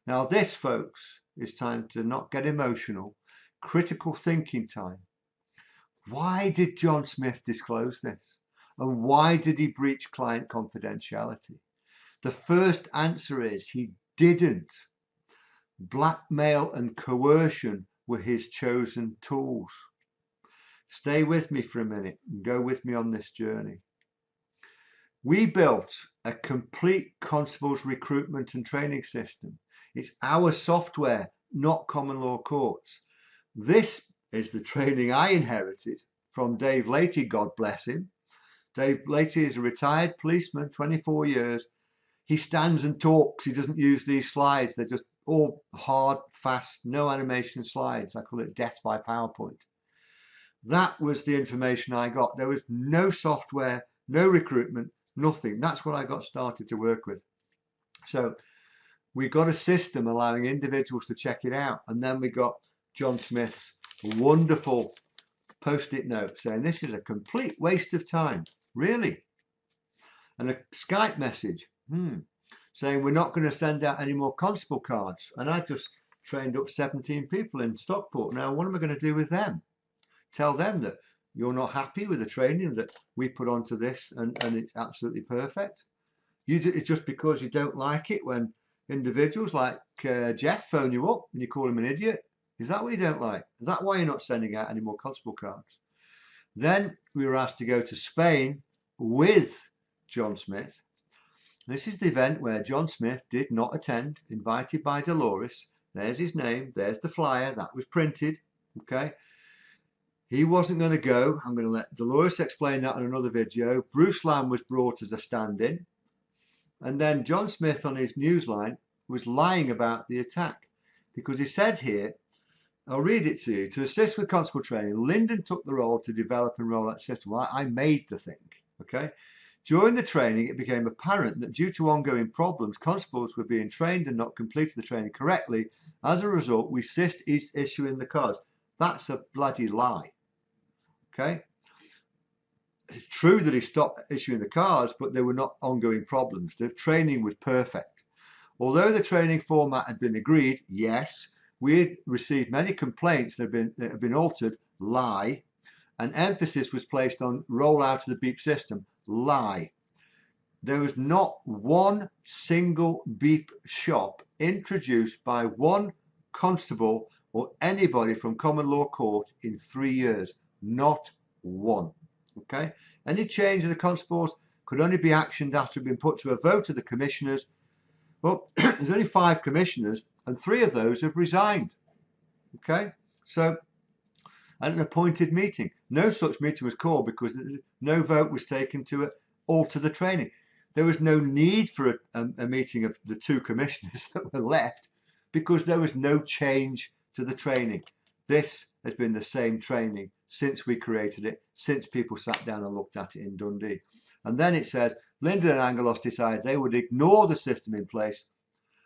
Now this, folks, is time to not get emotional, critical thinking time. Why did John Smith disclose this? And why did he breach client confidentiality? The first answer is he didn't. Blackmail and coercion were his chosen tools. Stay with me for a minute and go with me on this journey. We built a complete constables recruitment and training system. It's our software, not common law courts. This is the training I inherited from Dave Latey, God bless him. Dave Latey is a retired policeman, 24 years. He stands and talks. He doesn't use these slides. They're just all hard, fast, no animation slides. I call it death by PowerPoint. That was the information I got. There was no software, no recruitment, nothing. That's what I got started to work with. So we got a system allowing individuals to check it out. And then we got John Smith's wonderful post-it note saying this is a complete waste of time, really. And a Skype message saying we're not going to send out any more constable cards. And I just trained up 17 people in Stockport. Now, what am I going to do with them? Tell them that you're not happy with the training that we put onto this and it's absolutely perfect. It's just because you don't like it when individuals like Jeff phone you up and you call him an idiot. Is that what you don't like? Is that why you're not sending out any more constable cards? Then we were asked to go to Spain with John Smith. This is the event where John Smith did not attend, invited by Dolores. There's his name. There's the flyer. That was printed. Okay. He wasn't going to go. I'm going to let Dolores explain that in another video. Bruce Lamb was brought as a stand-in. And then John Smith on his newsline was lying about the attack because he said here, I'll read it to you. To assist with constable training, Lyndon took the role to develop and roll out the system. Well, I made the thing, okay? During the training, it became apparent that due to ongoing problems, constables were being trained and not completed the training correctly. As a result, we ceased issuing the cards. That's a bloody lie, okay? It's true that he stopped issuing the cards, but there were not ongoing problems. The training was perfect. Although the training format had been agreed, yes, we had received many complaints that have been altered, lie, and emphasis was placed on rollout of the beep system, lie. There was not one single beep shop introduced by one constable or anybody from Common Law Court in 3 years. Not one. Okay? Any change of the constables could only be actioned after it had been put to a vote of the commissioners. Well, there's only 5 commissioners, and 3 of those have resigned. Okay? So, at an appointed meeting. No such meeting was called because no vote was taken to alter the training. There was no need for a meeting of the 2 commissioners that were left because there was no change to the training. This has been the same training since we created it, since people sat down and looked at it in Dundee. And then it says, Lyndon and Angelos decided they would ignore the system in place.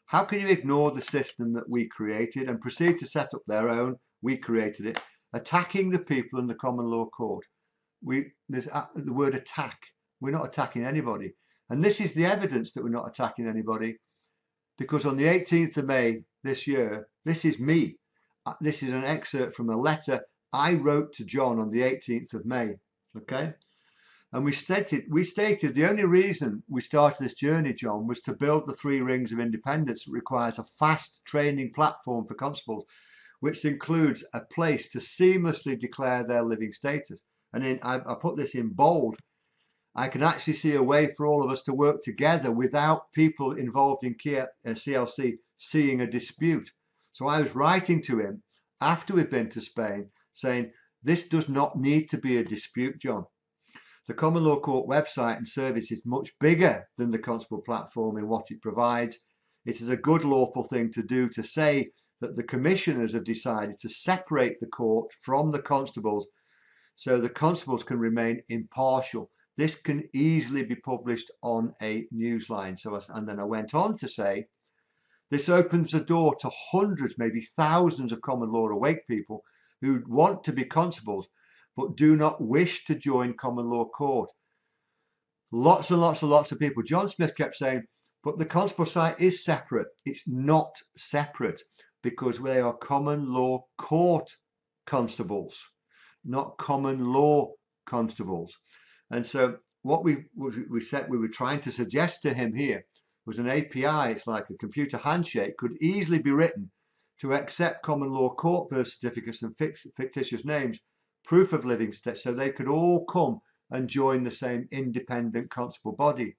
How can you ignore the system that we created and proceed to set up their own? We created it. Attacking the people in the Common Law Court. There's the word attack. We're not attacking anybody. And this is the evidence that we're not attacking anybody, because on the 18th of May this year, this is me. This is an excerpt from a letter I wrote to John on the 18th of May. Okay? And we stated the only reason we started this journey, John, was to build the 3 rings of independence that requires a fast training platform for constables, which includes a place to seamlessly declare their living status. And I put this in bold. I can actually see a way for all of us to work together without people involved in CLC seeing a dispute. So I was writing to him after we'd been to Spain saying, this does not need to be a dispute, John. The Common Law Court website and service is much bigger than the constable platform in what it provides. It is a good lawful thing to do to say that the commissioners have decided to separate the court from the constables so the constables can remain impartial. This can easily be published on a newsline. And then I went on to say, this opens the door to hundreds, maybe thousands of common law awake people who want to be constables but do not wish to join common law court. Lots and lots and lots of people. John Smith kept saying, but the constable site is separate. It's not separate because they are common law court constables, not common law constables. And so what we said we were trying to suggest to him here was an API. It's like a computer handshake, could easily be written to accept common law court birth certificates and fictitious names, proof of living status, so they could all come and join the same independent constable body.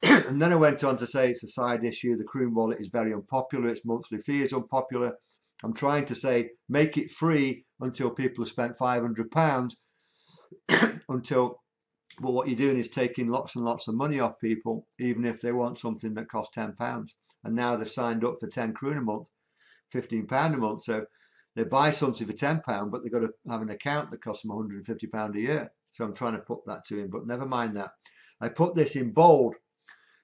And then I went on to say it's a side issue. The Croon wallet is very unpopular. Its monthly fee is unpopular. I'm trying to say make it free until people have spent £500 until, well, what you're doing is taking lots and lots of money off people, even if they want something that costs £10. And now they've signed up for 10 Croon a month, £15 a month. So they buy something for £10, but they've got to have an account that costs them £150 a year. So I'm trying to put that to him, but never mind that. I put this in bold.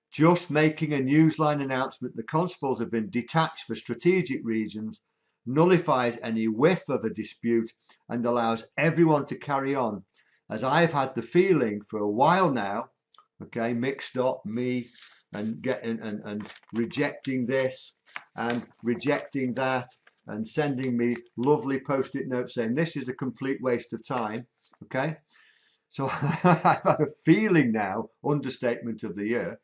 Just making a newsline announcement the constables have been detached for strategic reasons nullifies any whiff of a dispute and allows everyone to carry on, as I've had the feeling for a while now, okay, mixed up me and getting and rejecting this and rejecting that and sending me lovely post-it notes saying this is a complete waste of time, okay? So I've had a feeling now, understatement of the year,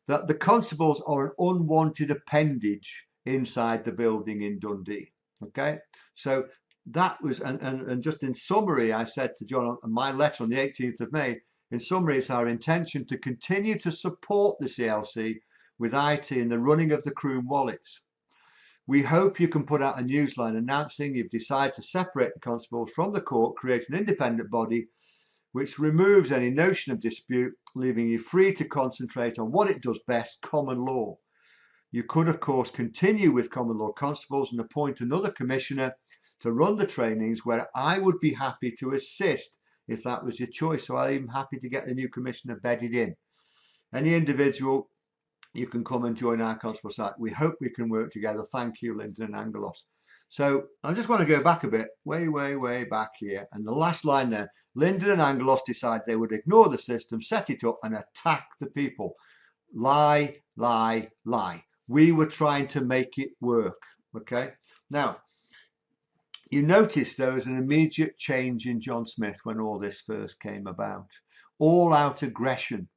that the constables are an unwanted appendage inside the building in Dundee, okay? So that was, and just in summary, I said to John on my letter on the 18th of May, in summary, it's our intention to continue to support the CLC with IT in the running of the Croon wallets. We hope you can put out a newsline announcing you've decided to separate the constables from the court, create an independent body which removes any notion of dispute, leaving you free to concentrate on what it does best, common law. You could, of course, continue with common law constables and appoint another commissioner to run the trainings where I would be happy to assist if that was your choice. So I'm happy to get the new commissioner bedded in. Any individual, you can come and join our constable site. We hope we can work together. Thank you, Lyndon and Angelos. So I just want to go back a bit, way back here. And the last line there, Lyndon and Angelos decided they would ignore the system, set it up and attack the people. Lie, lie, lie. We were trying to make it work. Okay. Now, you notice there was an immediate change in John Smith when all this first came about. All out aggression,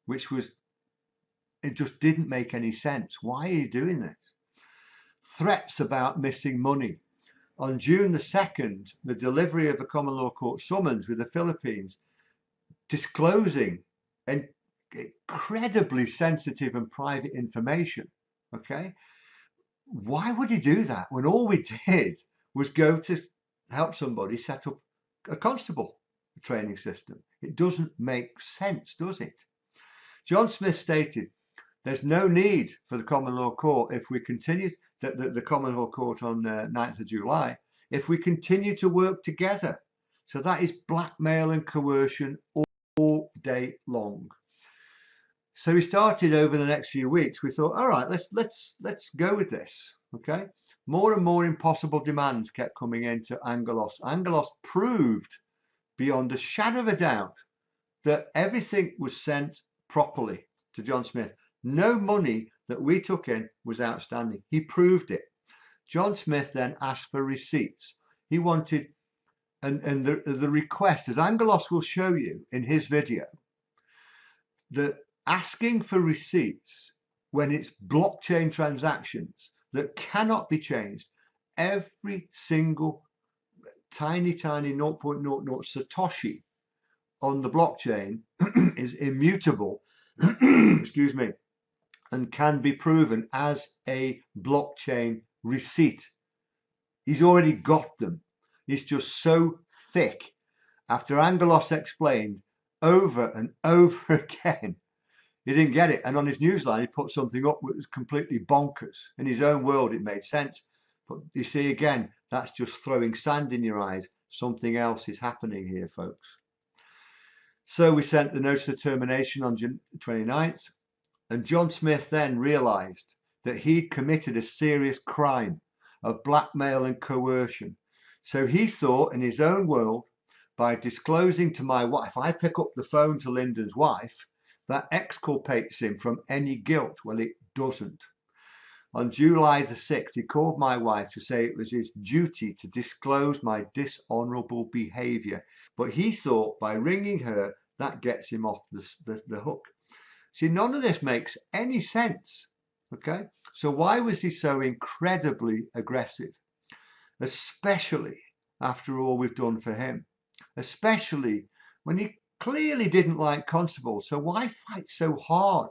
which was, it just didn't make any sense. Why are you doing this? Threats about missing money. On June the 2nd, the delivery of a common law court summons with the Philippines disclosing incredibly sensitive and private information. Okay. Why would he do that when all we did was go to help somebody set up a constable training system? It doesn't make sense, does it? John Smith stated, there's no need for the common law court if we continue, the common law court on 9th of July, if we continue to work together. So that is blackmail and coercion all day long. So we started over the next few weeks. We thought, all right, let's go with this. Okay. More and more impossible demands kept coming into Angelos. Angelos proved beyond a shadow of a doubt that everything was sent properly to John Smith. No money that we took in was outstanding. He proved it. John Smith then asked for receipts. He wanted, and the request, as Angelos will show you in his video, that asking for receipts when it's blockchain transactions that cannot be changed, every single tiny 0.00 Satoshi on the blockchain is immutable, excuse me, and can be proven as a blockchain receipt. He's already got them. He's just so thick. After Angelos explained over and over again, he didn't get it. And on his newsline, he put something up that was completely bonkers. In his own world, it made sense. But you see, again, that's just throwing sand in your eyes. Something else is happening here, folks. So we sent the notice of termination on June 29th. And John Smith then realized that he'd committed a serious crime of blackmail and coercion. So he thought in his own world, by disclosing to my wife, I pick up the phone to Lyndon's wife, that exculpates him from any guilt. Well, it doesn't. On July the 6th, he called my wife to say it was his duty to disclose my dishonourable behaviour. But he thought by ringing her, that gets him off the hook. See, none of this makes any sense. Okay, so why was he so incredibly aggressive? Especially after all we've done for him. Especially when he clearly didn't like constables. So why fight so hard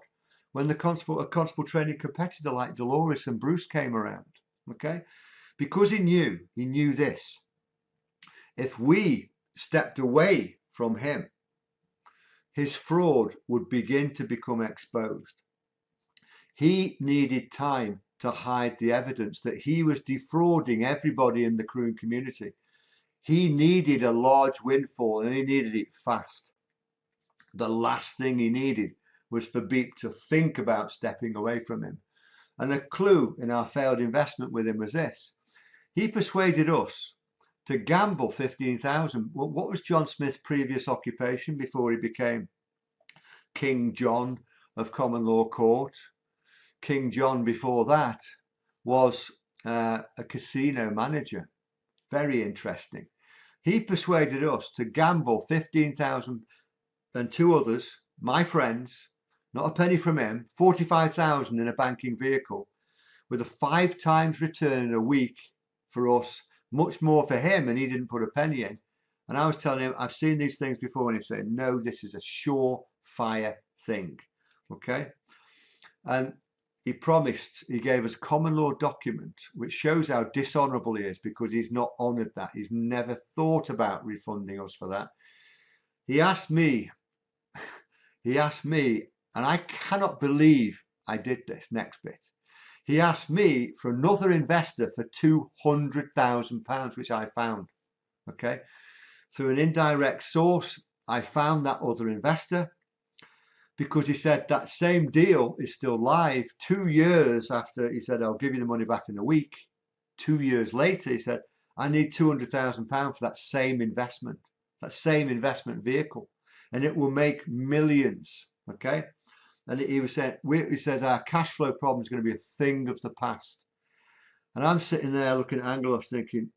when a constable training competitor like Dolores and Bruce came around? Okay, because he knew this. If we stepped away from him, his fraud would begin to become exposed. He needed time to hide the evidence that he was defrauding everybody in the Croon community. He needed a large windfall and he needed it fast. The last thing he needed was for Beep to think about stepping away from him. And a clue in our failed investment with him was this. He persuaded us to gamble 15,000. What was John Smith's previous occupation before he became King John of Common Law Court? King John before that was a casino manager. Very interesting. He persuaded us to gamble 15,000 and two others, my friends, not a penny from him, 45,000 in a banking vehicle with a 5 times return a week for us, much more for him, and he didn't put a penny in. And I was telling him, I've seen these things before, and he said, no, this is a surefire thing. Okay. And he promised, he gave us a common law document which shows how dishonourable he is, because he's not honoured that. He's never thought about refunding us for that. He asked me, and I cannot believe I did this next bit. He asked me for another investor for £200,000, which I found. Okay, through an indirect source, I found that other investor, because he said that same deal is still live 2 years after he said, I'll give you the money back in a week. 2 years later, he said, I need £200,000 for that same investment vehicle, and it will make millions. Okay. And he was saying, he says our cash flow problem is going to be a thing of the past. And I'm sitting there looking at Angelos thinking,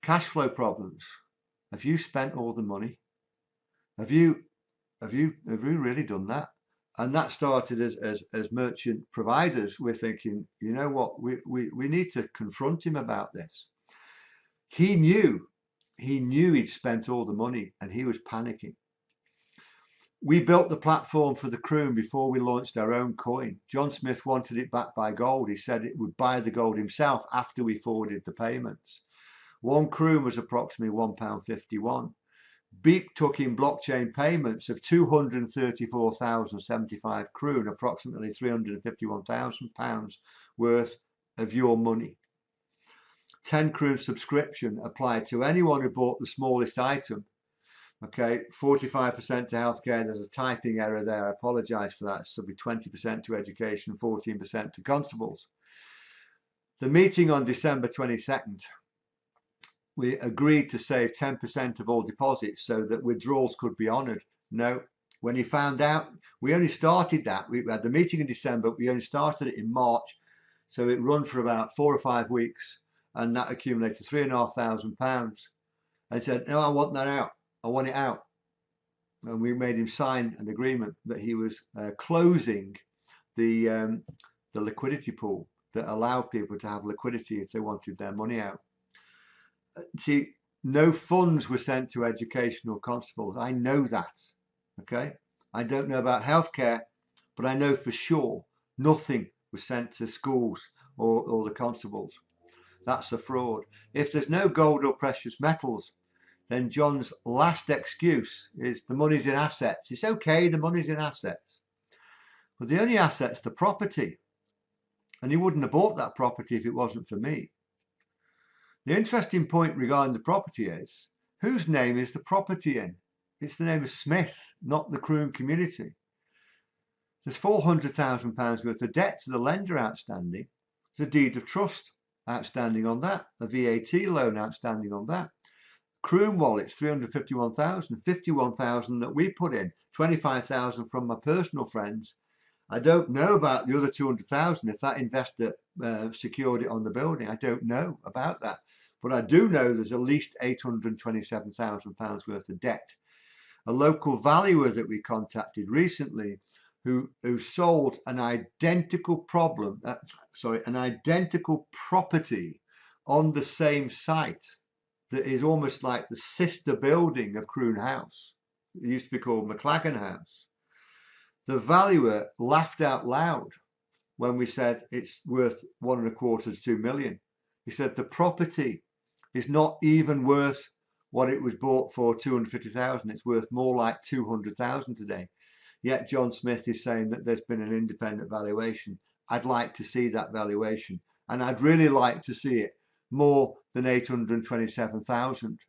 cash flow problems. Have you spent all the money? Have you really done that? And that started as merchant providers. We're thinking, you know what, we need to confront him about this. He knew he'd spent all the money and he was panicking. We built the platform for the Croon before we launched our own coin. John Smith wanted it backed by gold. He said it would buy the gold himself after we forwarded the payments. One Croon was approximately £1.51. Beep took in blockchain payments of 234,075 Croon, approximately £351,000 worth of your money. 10 Croon subscription applied to anyone who bought the smallest item. Okay, 45% to healthcare. There's a typing error there. I apologize for that. So it'll be 20% to education, 14% to constables. The meeting on December 22nd, we agreed to save 10% of all deposits so that withdrawals could be honoured. No, when he found out, we only started that. We had the meeting in December. We only started it in March. So it run for about 4 or 5 weeks, and that accumulated £3,500. And he said, no, I want that out. I want it out. And we made him sign an agreement that he was closing the liquidity pool that allowed people to have liquidity if they wanted their money out. See, no funds were sent to educational constables. I know that. Okay, I don't know about healthcare, but I know for sure nothing was sent to schools or the constables. That's a fraud. If there's no gold or precious metals, then John's last excuse is the money's in assets. It's okay, the money's in assets. But the only asset's the property. And he wouldn't have bought that property if it wasn't for me. The interesting point regarding the property is, whose name is the property in? It's the name of Smith, not the Croon community. There's £400,000 worth of debt to the lender outstanding. There's a deed of trust outstanding on that, a VAT loan outstanding on that. Croon wallets, 351,000, 51,000 that we put in, 25,000 from my personal friends. I don't know about the other 200,000 if that investor secured it on the building. I don't know about that. But I do know there's at least £827,000 worth of debt. A local valuer that we contacted recently who sold an identical property on the same site that is almost like the sister building of Croon House. It used to be called McLagan House. The valuer laughed out loud when we said it's worth 1.25 to 2 million. He said the property is not even worth what it was bought for, 250,000. It's worth more like 200,000 today. Yet John Smith is saying that there's been an independent valuation. I'd like to see that valuation, and I'd really like to see it more than 827,000,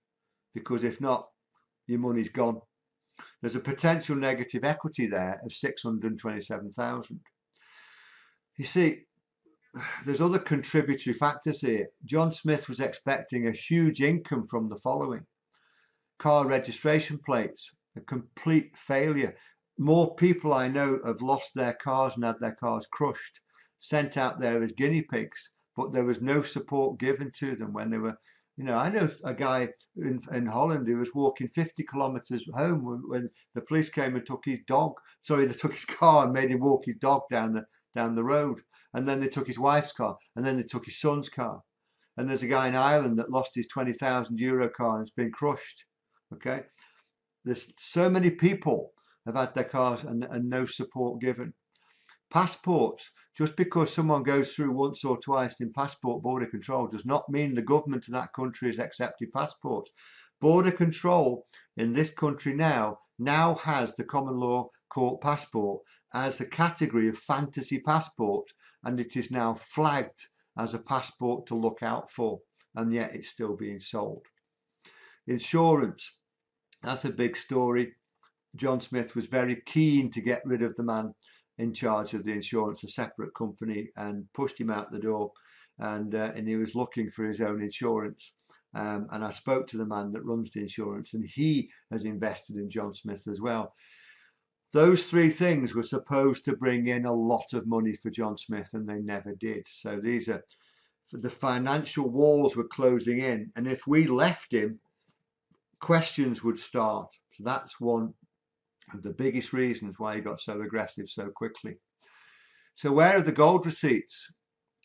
because if not, your money's gone. There's a potential negative equity there of 627,000. You see, there's other contributory factors here. John Smith was expecting a huge income from the following: car registration plates, a complete failure. More people I know have lost their cars and had their cars crushed, sent out there as guinea pigs, but there was no support given to them when they were, I know a guy in Holland who was walking 50 kilometers home when the police came and took his dog. Sorry, they took his car and made him walk his dog down the road. And then they took his wife's car, and then they took his son's car. And there's a guy in Ireland that lost his €20,000 car and it's been crushed. Okay, there's so many people have had their cars and no support given. Passports, just because someone goes through once or twice in passport border control does not mean the government of that country has accepted passports. Border control in this country now has the common law court passport as a category of fantasy passport, and it is now flagged as a passport to look out for, and yet it's still being sold. Insurance, that's a big story. John Smith was very keen to get rid of the man in charge of the insurance, a separate company, and pushed him out the door, and he was looking for his own insurance. And I spoke to the man that runs the insurance, and he has invested in John Smith as well. Those three things were supposed to bring in a lot of money for John Smith, and they never did. So these are, the financial walls were closing in, and if we left him, questions would start. So that's one of the biggest reasons why he got so aggressive so quickly. So where are the gold receipts?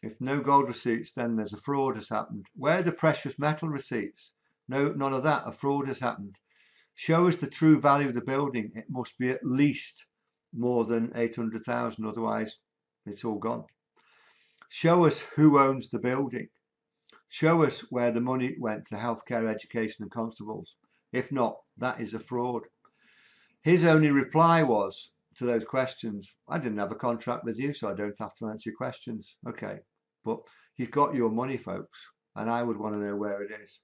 If no gold receipts, then there's a fraud has happened. Where are the precious metal receipts? No, none of that. A fraud has happened. Show us the true value of the building. It must be at least more than 800,000, otherwise it's all gone. Show us who owns the building. Show us where the money went to healthcare, education and constables. If not, that is a fraud. His only reply was to those questions, I didn't have a contract with you, so I don't have to answer your questions. Okay, but he's got your money, folks, and I would want to know where it is.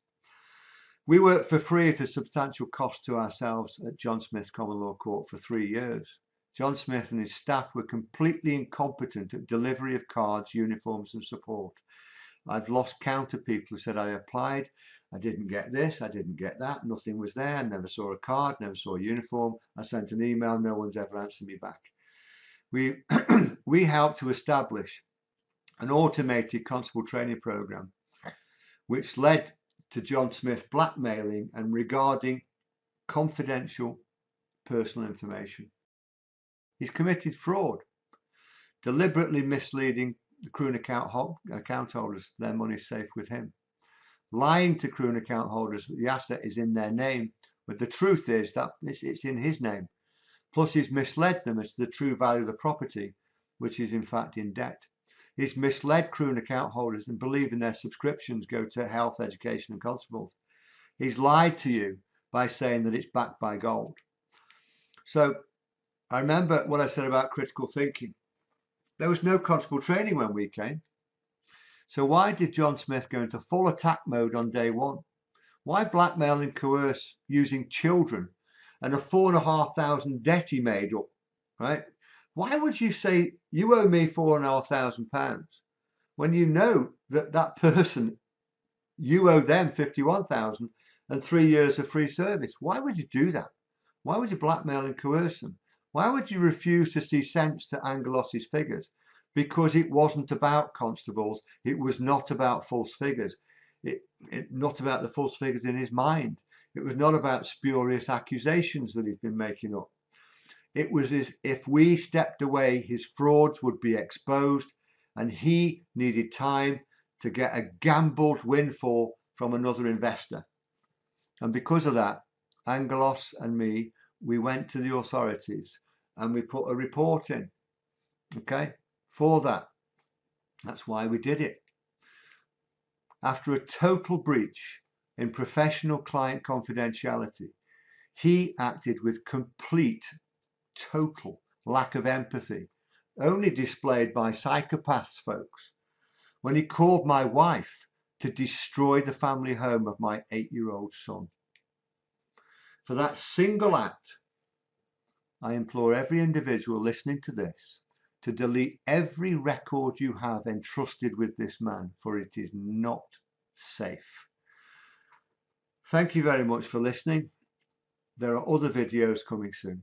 We worked for free at a substantial cost to ourselves at John Smith Common Law Court for 3 years. John Smith and his staff were completely incompetent at delivery of cards, uniforms and support. I've lost count of people who said I applied, I didn't get this, I didn't get that, nothing was there, never saw a card, never saw a uniform, I sent an email, no one's ever answered me back. We helped to establish an automated constable training program, which led to John Smith blackmailing and regarding confidential personal information. He's committed fraud, deliberately misleading the Croon account holders their money's safe with him, lying to Croon account holders that the asset is in their name, but the truth is that it's in his name. Plus he's misled them as to the true value of the property, which is in fact in debt. He's misled Croon account holders and believing their subscriptions go to health, education and constables. He's lied to you by saying that it's backed by gold. So I remember what I said about critical thinking. There was no constable training when we came. So why did John Smith go into full attack mode on day one? Why blackmail and coerce using children and a £4,500 debt he made up, right? Why would you say you owe me £4,500 when you know that that person, you owe them 51,000 and 3 years of free service? Why would you do that? Why would you blackmail and coerce them? Why would you refuse to see sense to Angelos's figures? Because it wasn't about constables. It was not about false figures. Not about the false figures in his mind. It was not about spurious accusations that he's been making up. It was as if we stepped away, his frauds would be exposed, and he needed time to get a gambled windfall from another investor. And because of that, Angelos and me, we went to the authorities and we put a report in, okay, for that. That's why we did it. After a total breach in professional client confidentiality, he acted with complete, total lack of empathy, only displayed by psychopaths, folks, when he called my wife to destroy the family home of my 8-year-old son. For that single act, I implore every individual listening to this to delete every record you have entrusted with this man, for it is not safe. Thank you very much for listening. There are other videos coming soon.